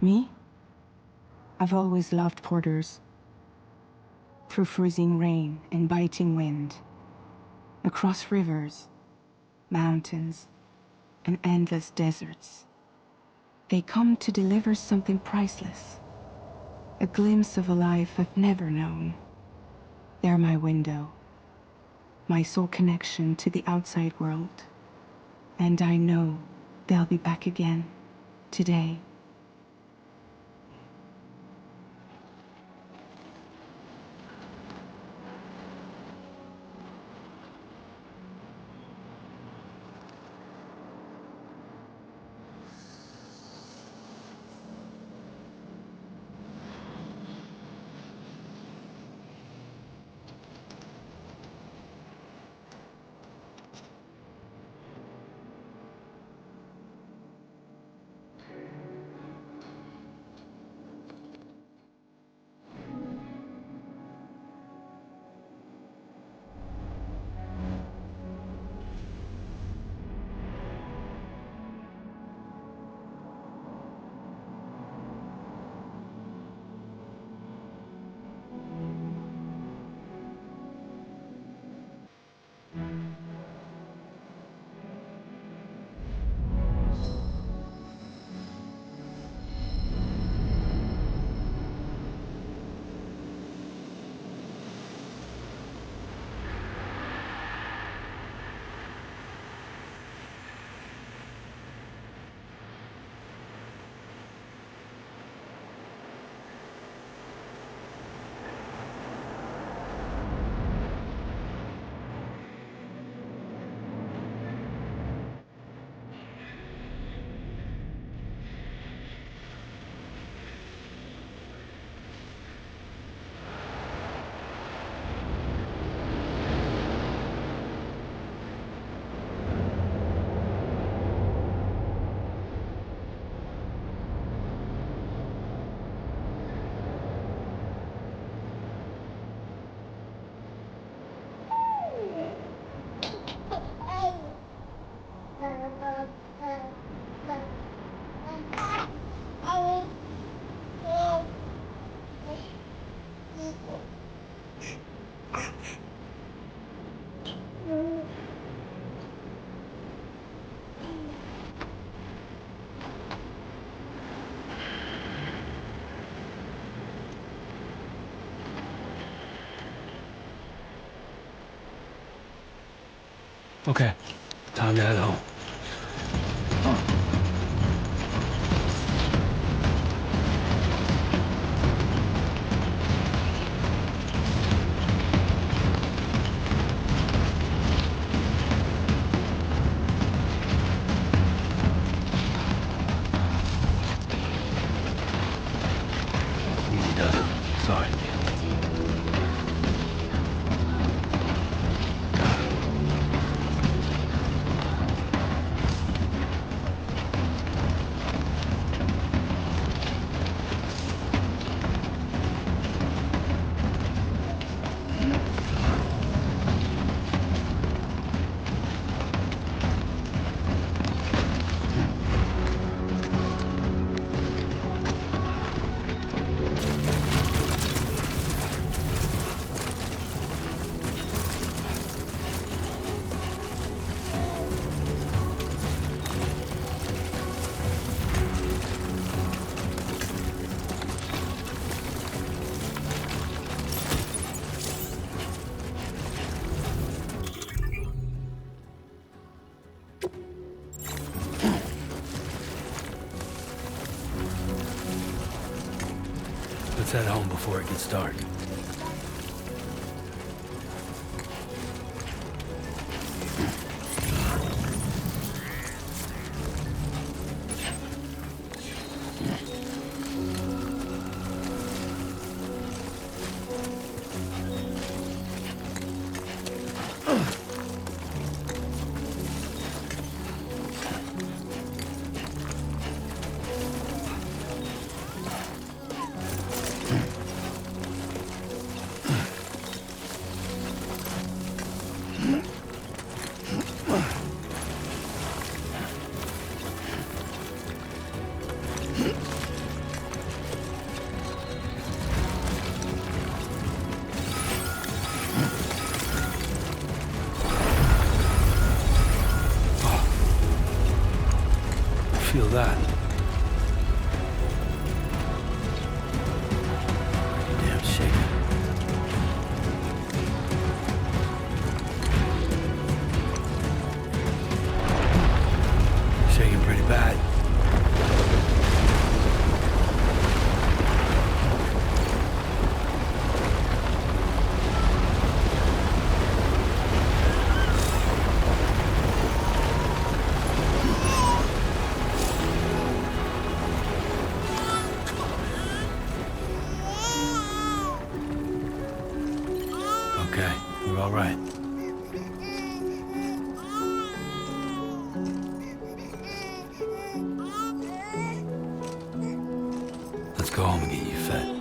Me? I've always loved porters. Through freezing rain and biting wind, across rivers, mountains, and endless deserts. They come to deliver something priceless, a glimpse of a life I've never known. They're my window, my sole connection to the outside world. And I know they'll be back again, today. Okay, time to head home. Easy does it. Sorry. Let's head home before it gets dark. feel that. Damn shaking. Shaking pretty bad. Okay, we're all right. Let's go home and get you fed.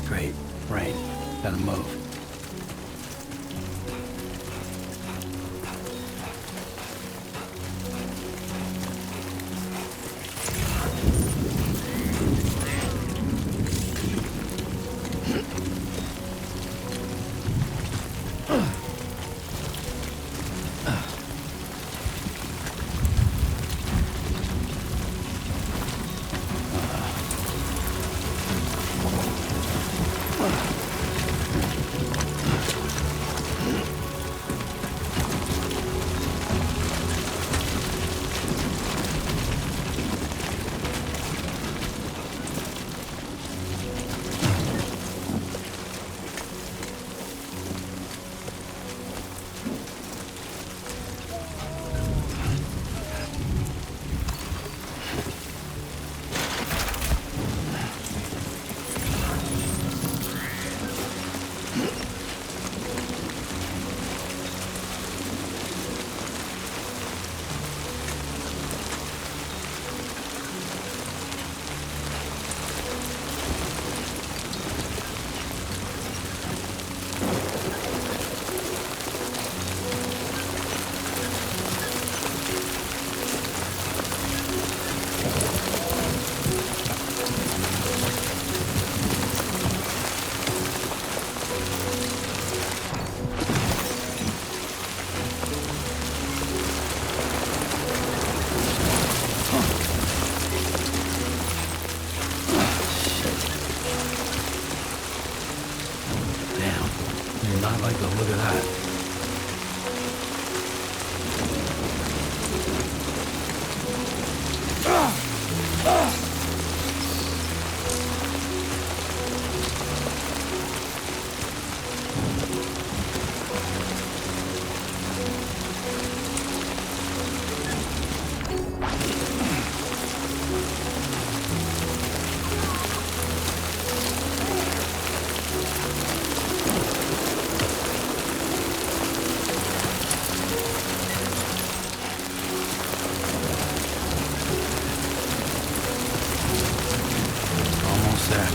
Great. Rain. Gotta move. Not like the look of that. Almost there.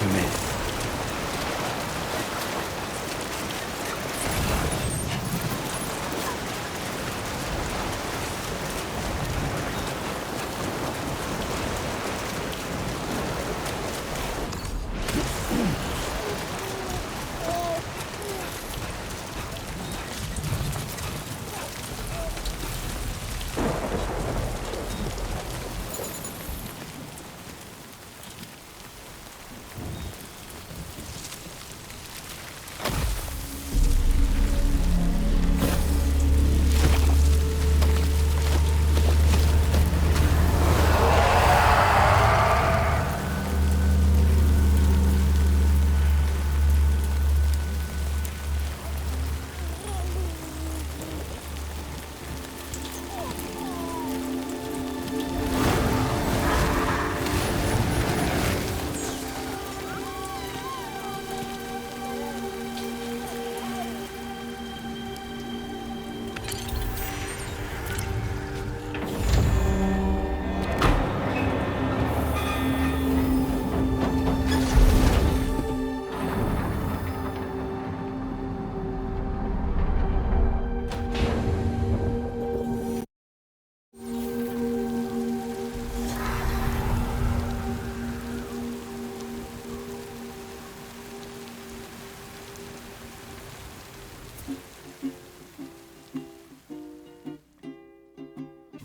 We made it.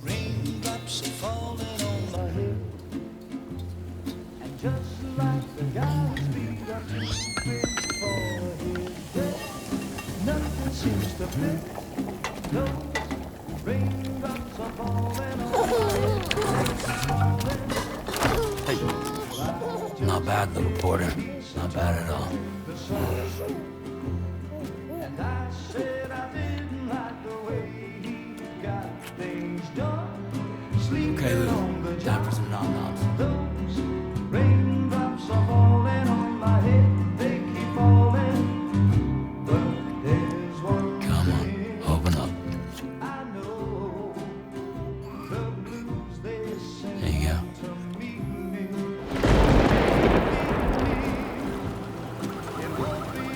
Raindrops are falling on my head, and just like the guy's feet are too big for his head, nothing seems to fit. Those raindrops are falling on my head. Hey. Not bad, little porter. Not bad at all. And I said I didn't like the way he got things done. Okay, Lou. Time for some nom-noms. Those raindrops are falling on my head. They keep falling. But there's one Come on, thing open up. I know. The blues they sing There you go. to meet me. It won't be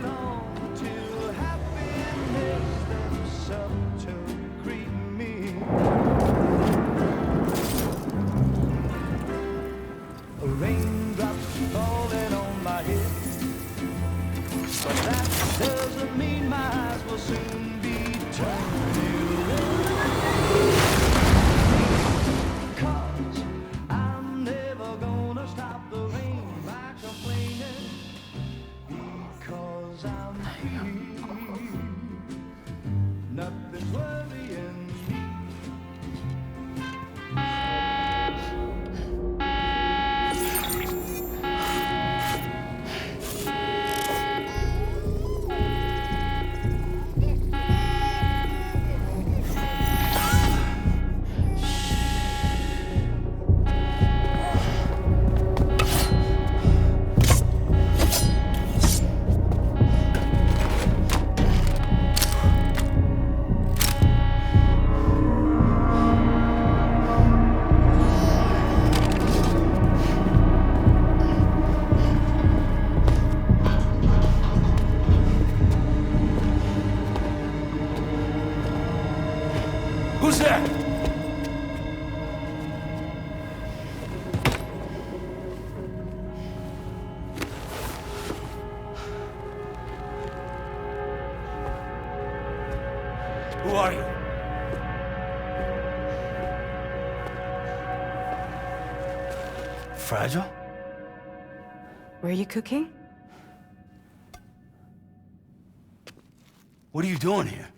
long till happiness steps up to greet me. Raindrops falling on my head, but that doesn't mean my eyes will soon be turning red. 'Cause I'm never gonna stop the rain by complaining, because I'm free. Nothing's worrying me. Who's there? Who are you? Fragile? Were you cooking? What are you doing here?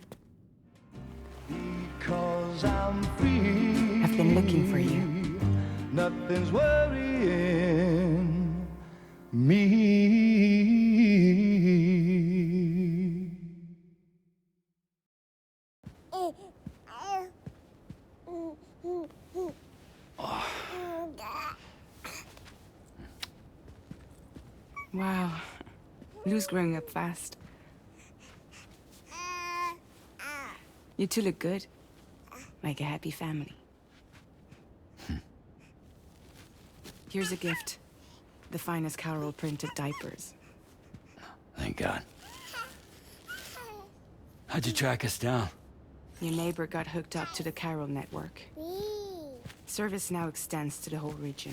Because I'm free. I've been looking for you. Nothing's worrying me. Wow. Lou's growing up fast. You two look good. Like a happy family. Here's a gift. The finest Carol printed diapers. Thank God. How'd you track us down? Your neighbor got hooked up to the Carol network. Service now extends to the whole region.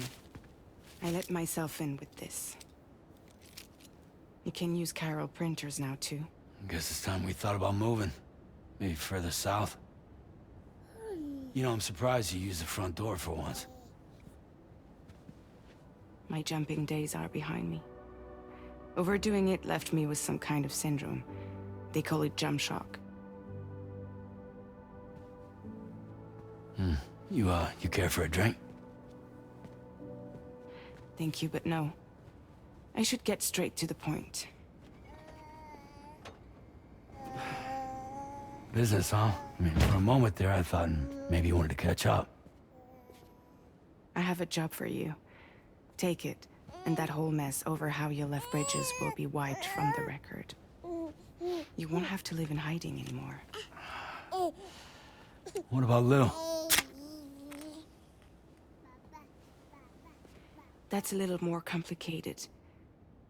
I let myself in with this. You can use Carol printers now, too. Guess it's time we thought about moving. Maybe further south. You know, I'm surprised you used the front door for once. My jumping days are behind me. Overdoing it left me with some kind of syndrome. They call it jump shock. You care for a drink? Thank you, but no. I should get straight to the point. Business, huh? I mean, for a moment there, I thought maybe you wanted to catch up. I have a job for you. Take it, and that whole mess over how you left Bridges will be wiped from the record. You won't have to live in hiding anymore. What about Lou? That's a little more complicated.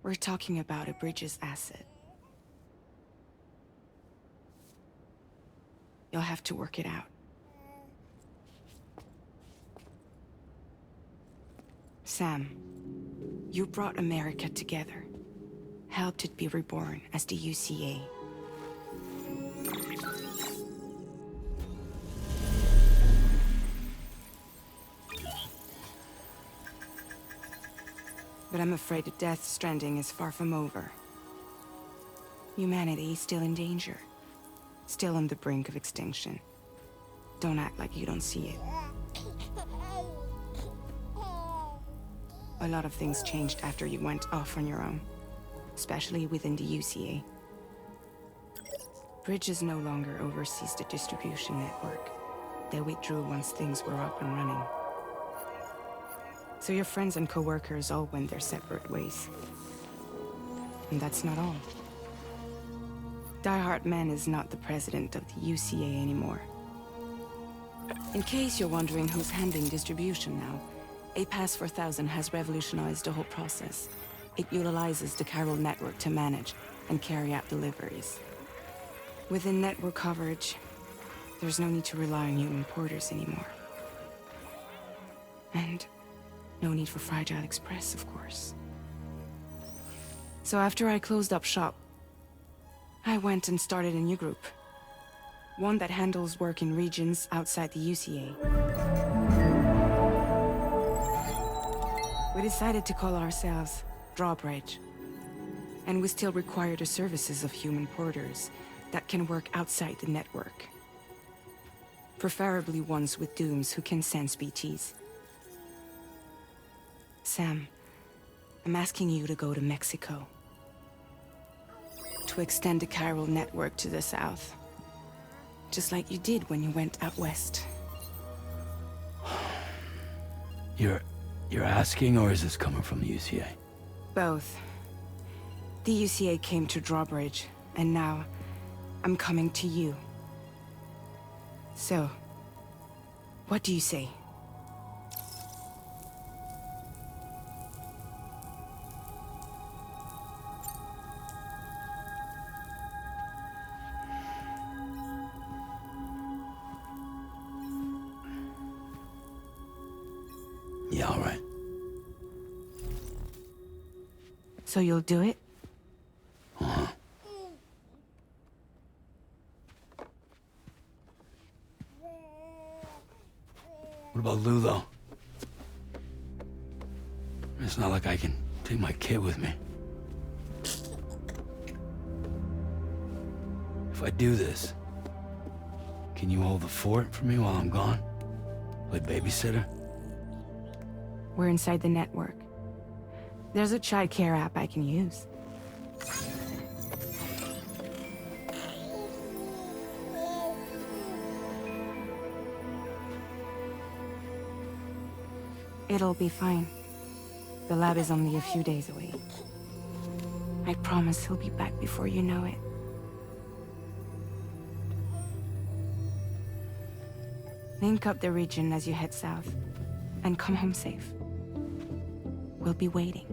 We're talking about a Bridges asset. You'll have to work it out. Sam, you brought America together. Helped it be reborn as the UCA. But I'm afraid the death Stranding is far from over. Humanity is still in danger. Still on the brink of extinction. Don't act like you don't see it. A lot of things changed after you went off on your own. Especially within the UCA. Bridges no longer oversees the distribution network. They withdrew once things were up and running. So your friends and co-workers all went their separate ways. And that's not all. Die Hard Man is not the president of the UCA anymore. In case you're wondering who's handling distribution now, A Pass 4000 has revolutionized the whole process. It utilizes the Carol network to manage and carry out deliveries. Within network coverage, there's no need to rely on human porters anymore. And no need for Fragile Express, of course. So after I closed up shop, I went and started a new group. One that handles work in regions outside the UCA. We decided to call ourselves Drawbridge. And we still require the services of human porters that can work outside the network. Preferably ones with dooms who can sense BTs. Sam, I'm asking you to go to Mexico. To extend the Carol network to the south. Just like you did when you went out west. You're asking, or is this coming from the UCA? Both. The UCA came to Drawbridge, and now I'm coming to you. So, what do you say? Yeah, all right. So you'll do it? Uh-huh. What about Lou, though? It's not like I can take my kid with me. If I do this, can you hold the fort for me while I'm gone? Play babysitter? We're inside the network. There's a child care app I can use. It'll be fine. The lab is only a few days away. I promise he'll be back before you know it. Link up the region as you head south, and come home safe. We'll be waiting.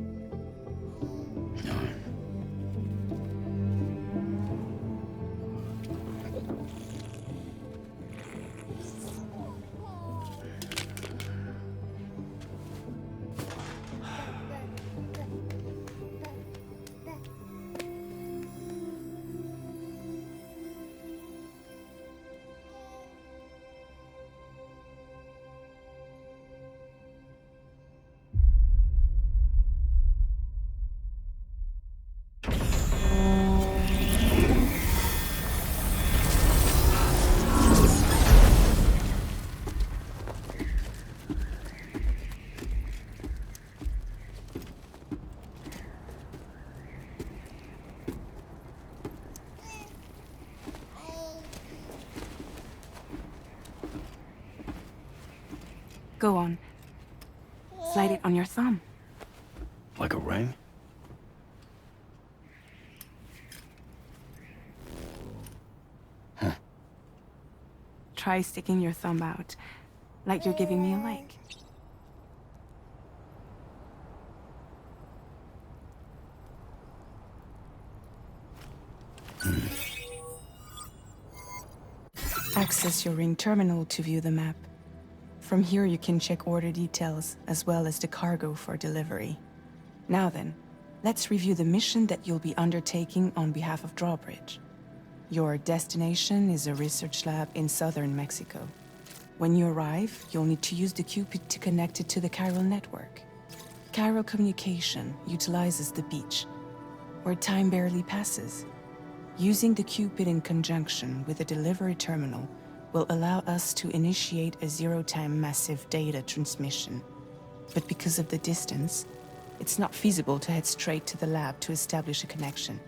Go on. Slide it on your thumb. Like a ring? Huh. Try sticking your thumb out, like you're giving me a like. Access your ring terminal to view the map. From here you can check order details, as well as the cargo for delivery. Now then, let's review the mission that you'll be undertaking on behalf of Drawbridge. Your destination is a research lab in southern Mexico. When you arrive, you'll need to use the Cupid to connect it to the chiral network. Chiral communication utilizes the beach, where time barely passes. Using the Cupid in conjunction with a delivery terminal will allow us to initiate a zero-time massive data transmission. But because of the distance, it's not feasible to head straight to the lab to establish a connection.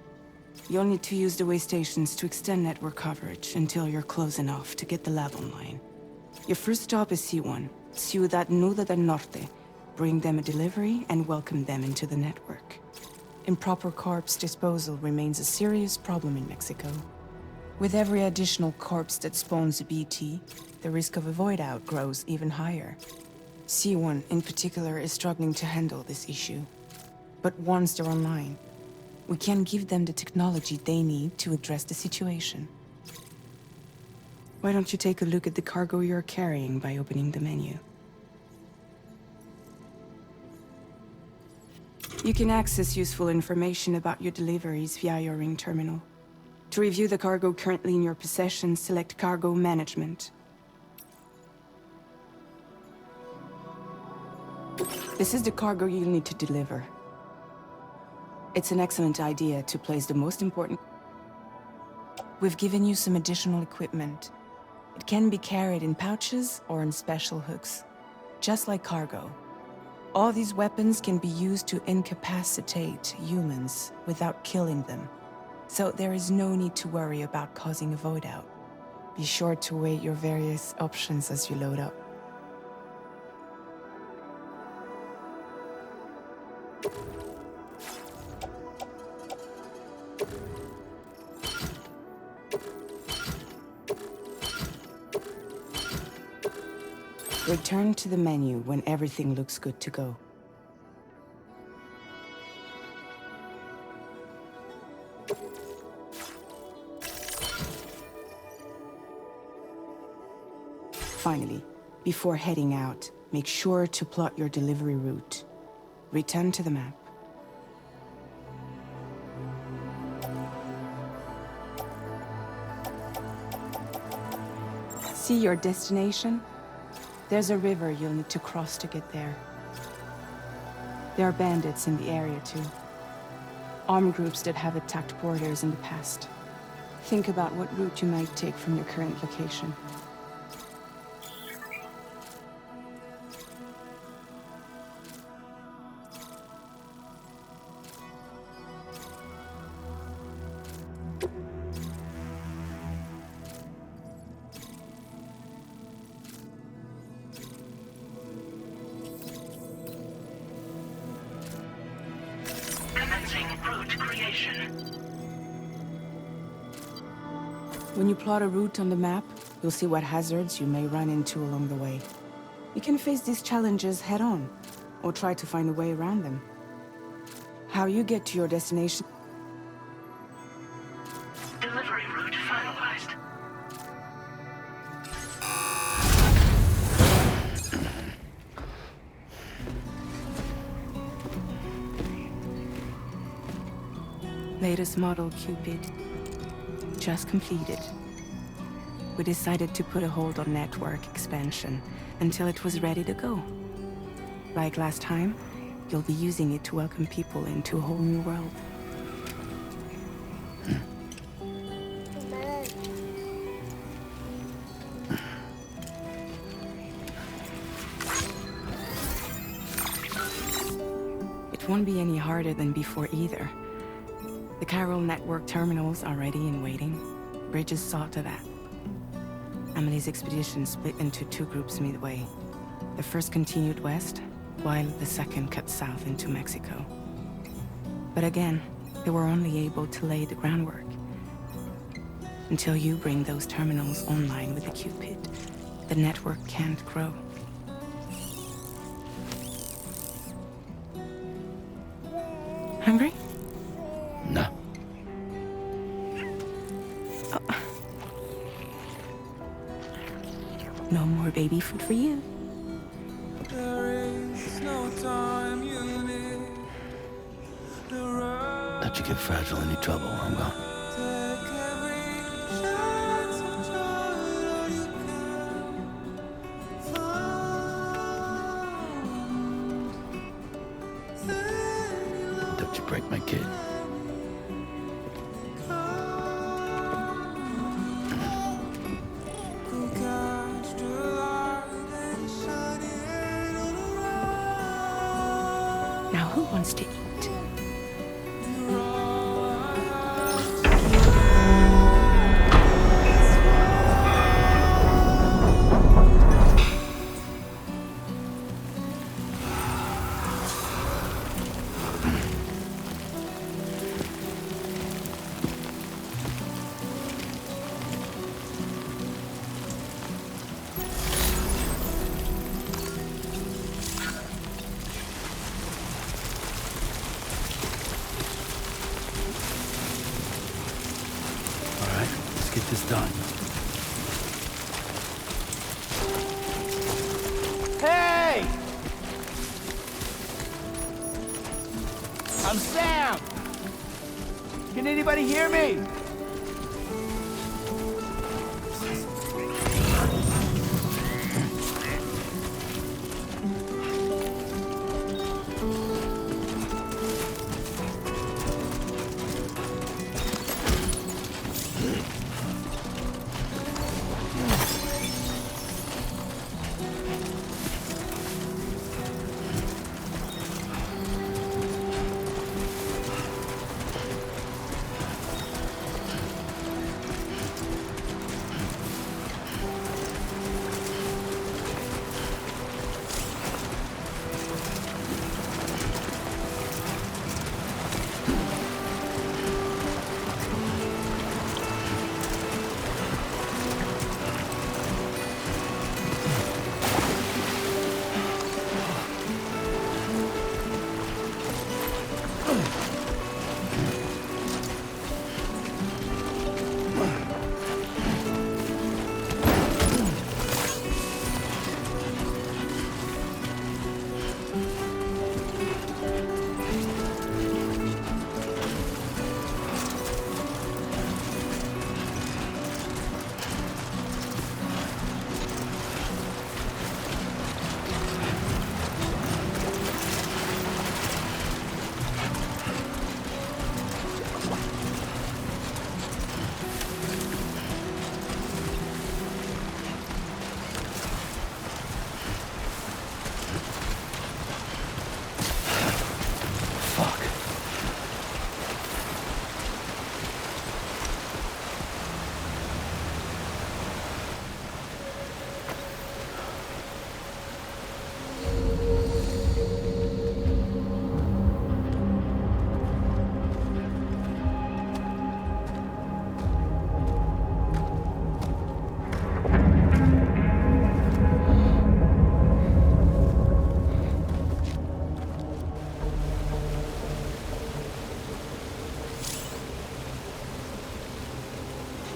You'll need to use the way stations to extend network coverage until you're close enough to get the lab online. Your first stop is C1, Ciudad Nuda del Norte. Bring them a delivery and welcome them into the network. Improper corpse disposal remains a serious problem in Mexico. With every additional corpse that spawns a BT, the risk of a void out grows even higher. C1 in particular is struggling to handle this issue. But once they're online, we can give them the technology they need to address the situation. Why don't you take a look at the cargo you're carrying by opening the menu? You can access useful information about your deliveries via your ring terminal. To review the cargo currently in your possession, select Cargo Management. This is the cargo you'll need to deliver. It's an excellent idea to place the most important... We've given you some additional equipment. It can be carried in pouches or in special hooks, just like cargo. All these weapons can be used to incapacitate humans without killing them. So there is no need to worry about causing a void out. Be sure to weigh your various options as you load up. Return to the menu when everything looks good to go. Finally, before heading out, make sure to plot your delivery route. Return to the map. See your destination? There's a river you'll need to cross to get there. There are bandits in the area too. Armed groups that have attacked borders in the past. Think about what route you might take from your current location. When you plot a route on the map, you'll see what hazards you may run into along the way. You can face these challenges head-on, or try to find a way around them. How you get to your destination... Delivery route finalized. Latest model Cupid. Just completed. We decided to put a hold on network expansion until it was ready to go. Like last time, you'll be using it to welcome people into a whole new world. It won't be any harder than before either. The chiral network terminals are ready and waiting. Bridges saw to that. Amelie's expedition split into two groups midway. The first continued west, while the second cut south into Mexico. But again, they were only able to lay the groundwork. Until you bring those terminals online with the Cupid, the network can't grow. Hungry? No. No more baby food for you. Let you get fragile, any trouble while I'm gone. Don't you break my kid. Now who wants to eat? Get this done. Hey! I'm Sam! Can anybody hear me?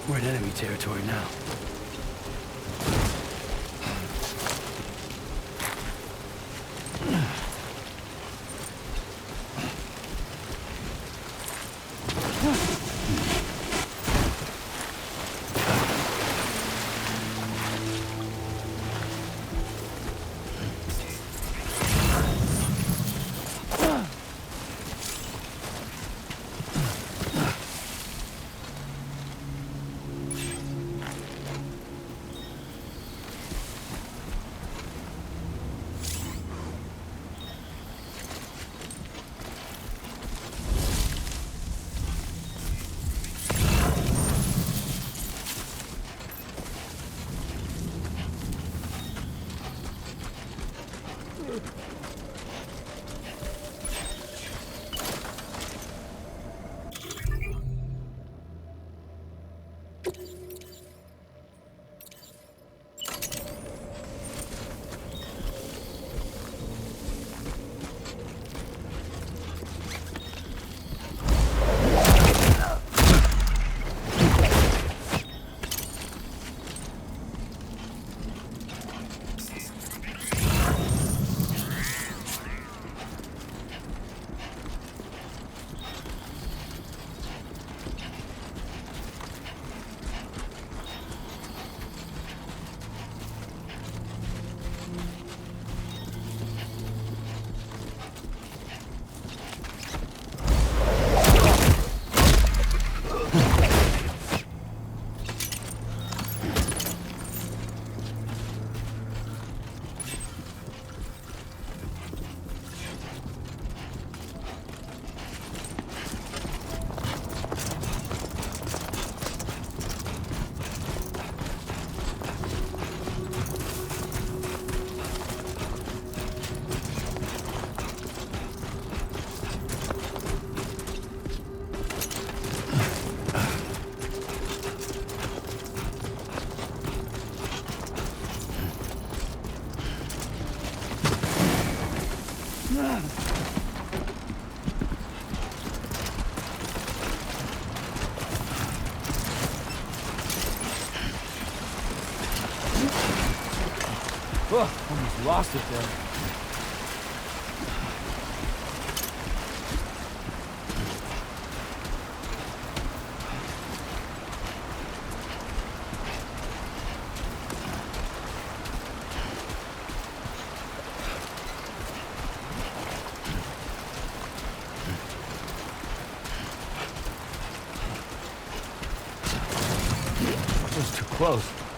We're in enemy territory now. Oh, almost lost it there. That was too close.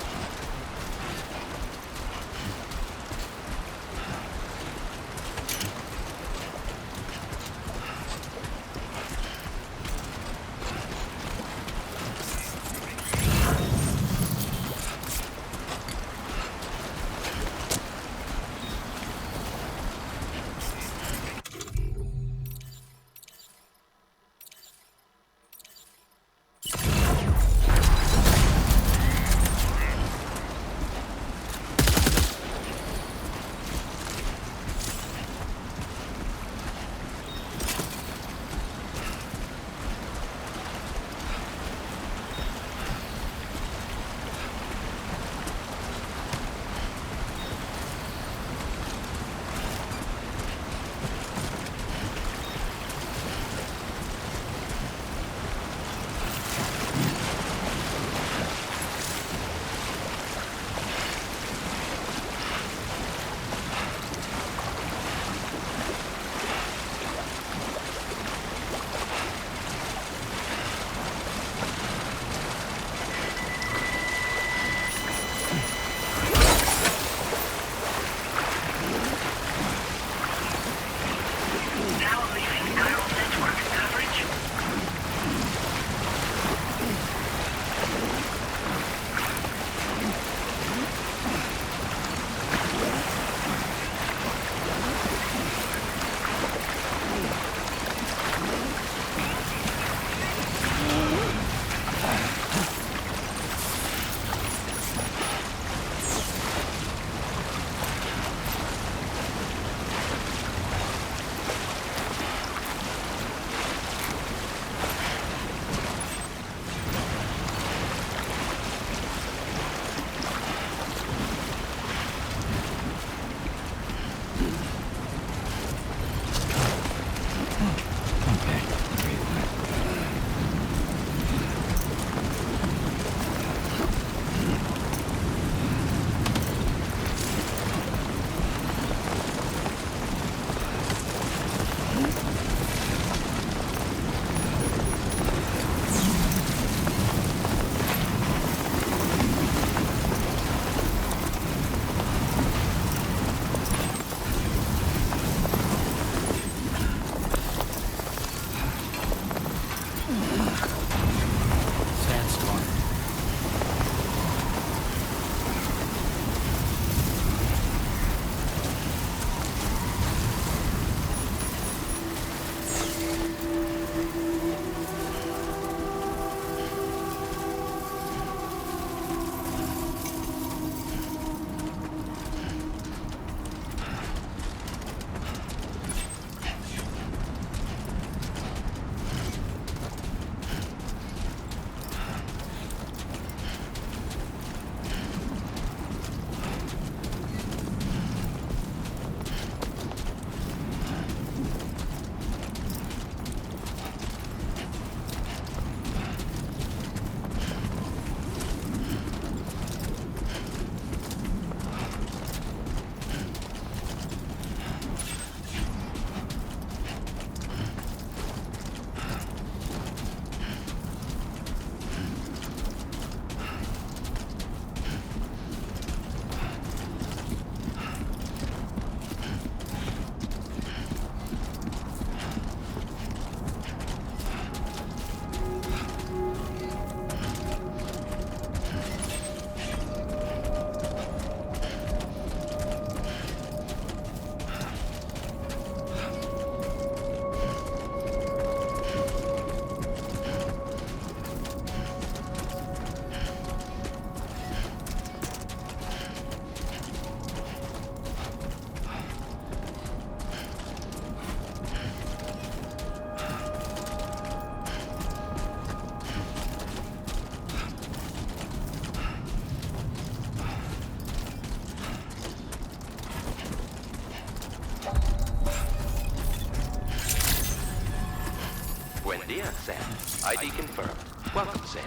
idea, Sam. ID confirmed. Welcome, Sam.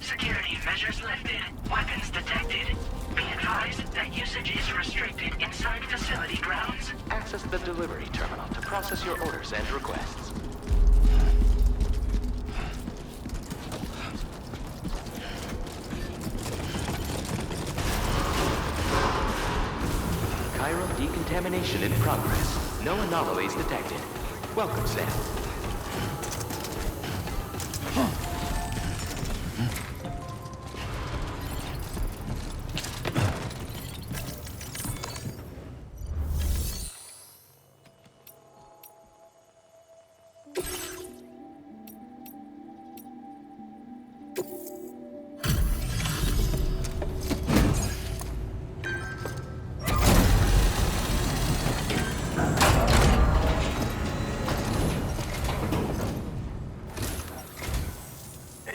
Security measures lifted. Weapons detected. Be advised that usage is restricted inside facility grounds. Access the delivery terminal to process your orders and requests. Cairo decontamination in progress. No anomalies detected. Welcome, Sam.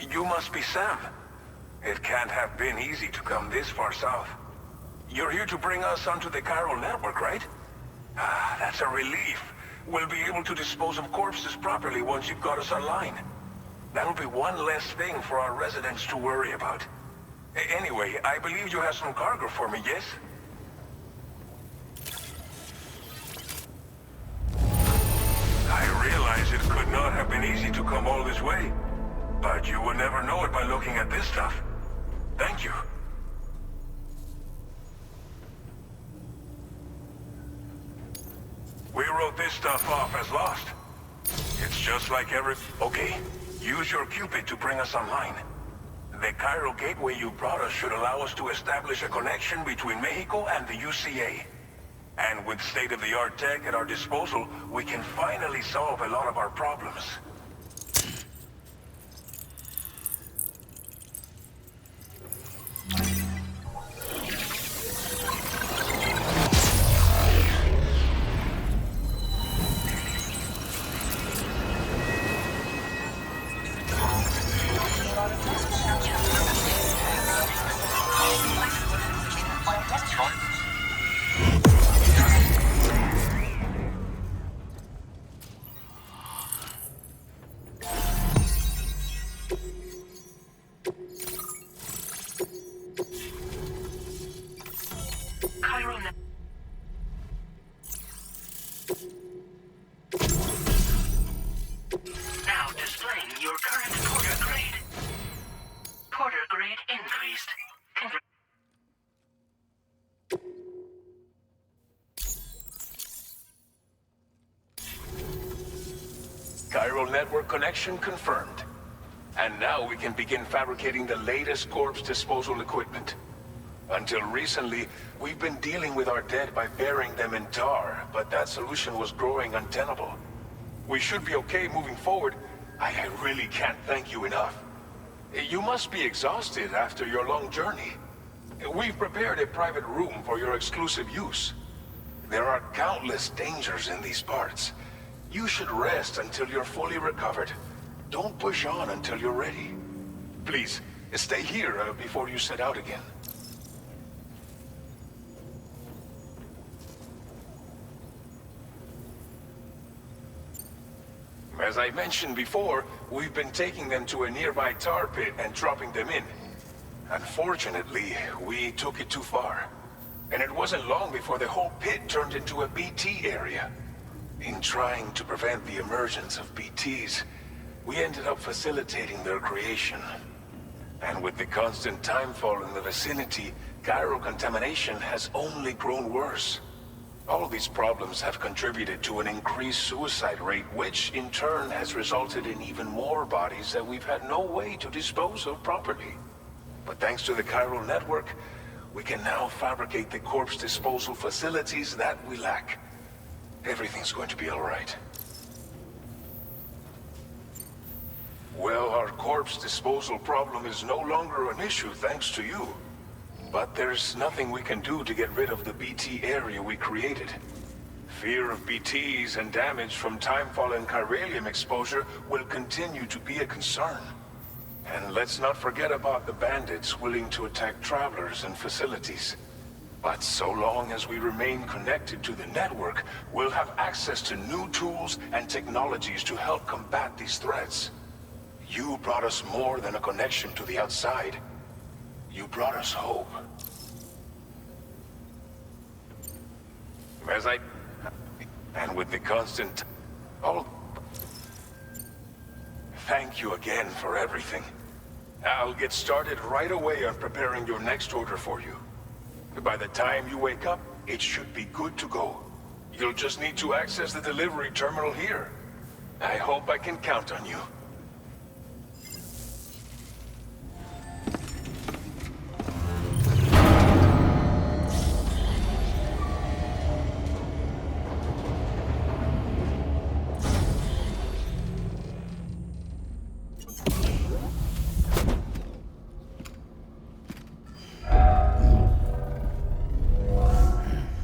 You must be Sam. It can't have been easy to come this far south. You're here to bring us onto the chiral network, right? Ah, that's a relief. We'll be able to dispose of corpses properly once you've got us online. That'll be one less thing for our residents to worry about. Anyway, I believe you have some cargo for me, yes? I realize it could not have been easy to come all this way. But you will never know it by looking at this stuff. Thank you. We wrote this stuff off as lost. It's just like Okay, use your Cupid to bring us online. The Cairo gateway you brought us should allow us to establish a connection between Mexico and the UCA. And with state-of-the-art tech at our disposal, we can finally solve a lot of our problems. Cairo now displaying your current Porter grade. Porter grade increased. Chiral network connection confirmed. And now we can begin fabricating the latest corpse disposal equipment. Until recently, we've been dealing with our dead by burying them in tar, but that solution was growing untenable. We should be okay moving forward. I really can't thank you enough. You must be exhausted after your long journey. We've prepared a private room for your exclusive use. There are countless dangers in these parts. You should rest until you're fully recovered. Don't push on until you're ready. Please, stay here before you set out again. As I mentioned before, we've been taking them to a nearby tar pit and dropping them in. Unfortunately, we took it too far. And it wasn't long before the whole pit turned into a BT area. In trying to prevent the emergence of BTs, we ended up facilitating their creation. And with the constant timefall in the vicinity, chiral contamination has only grown worse. All of these problems have contributed to an increased suicide rate, which in turn has resulted in even more bodies that we've had no way to dispose of properly. But thanks to the chiral network, we can now fabricate the corpse disposal facilities that we lack. Everything's going to be all right. Well, our corpse disposal problem is no longer an issue thanks to you. But there's nothing we can do to get rid of the BT area we created. Fear of BTs and damage from timefall and chiralium exposure will continue to be a concern. And let's not forget about the bandits willing to attack travelers and facilities. But so long as we remain connected to the network, we'll have access to new tools and technologies to help combat these threats. You brought us more than a connection to the outside. You brought us hope. And with the constant... Oh... Thank you again for everything. I'll get started right away on preparing your next order for you. By the time you wake up, it should be good to go. You'll just need to access the delivery terminal here. I hope I can count on you.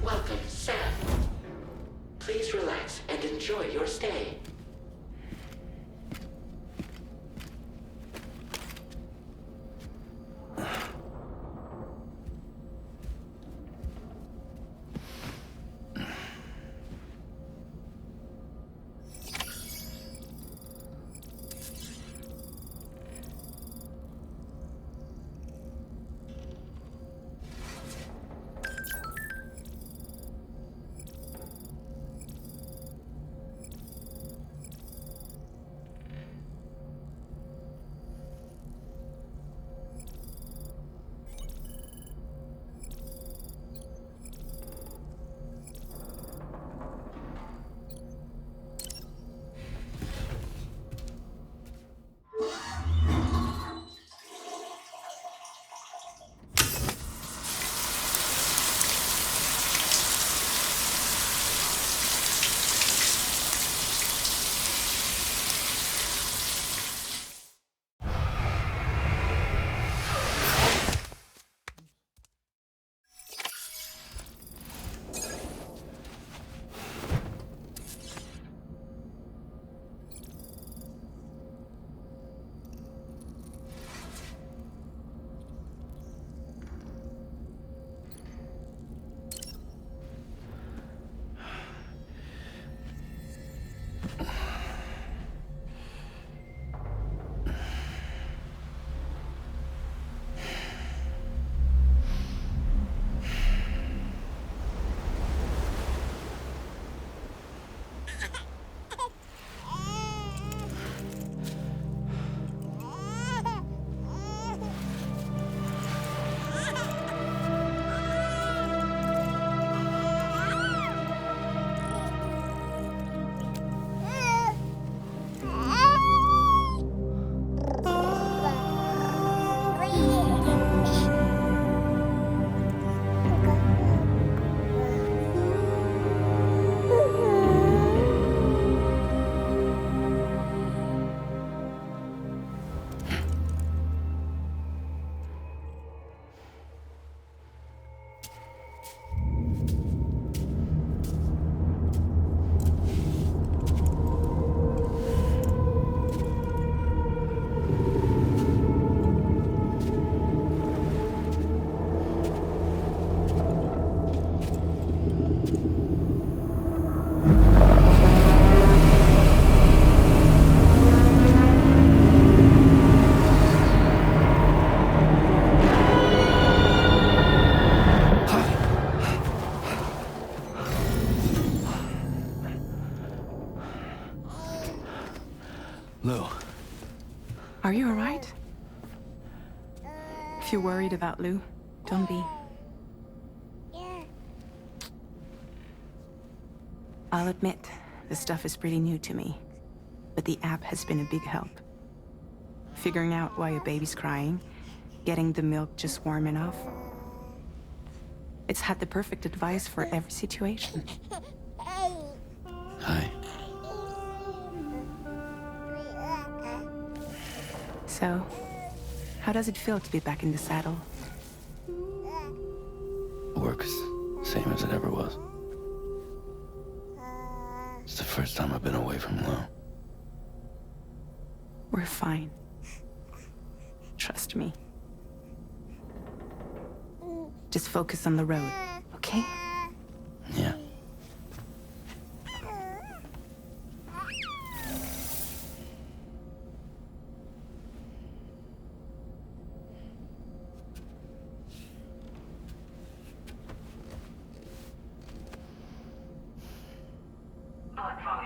Welcome, Sam. Please relax and enjoy your stay. Lou. Are you alright? If you're worried about Lou, don't be. I'll admit, this stuff is pretty new to me, but the app has been a big help. Figuring out why a baby's crying, getting the milk just warm enough. It's had the perfect advice for every situation. Hi. So, how does it feel to be back in the saddle? Works same as it ever was. It's the first time I've been away from Lou. We're fine. Trust me. Just focus on the road, okay? Yeah. blood volume.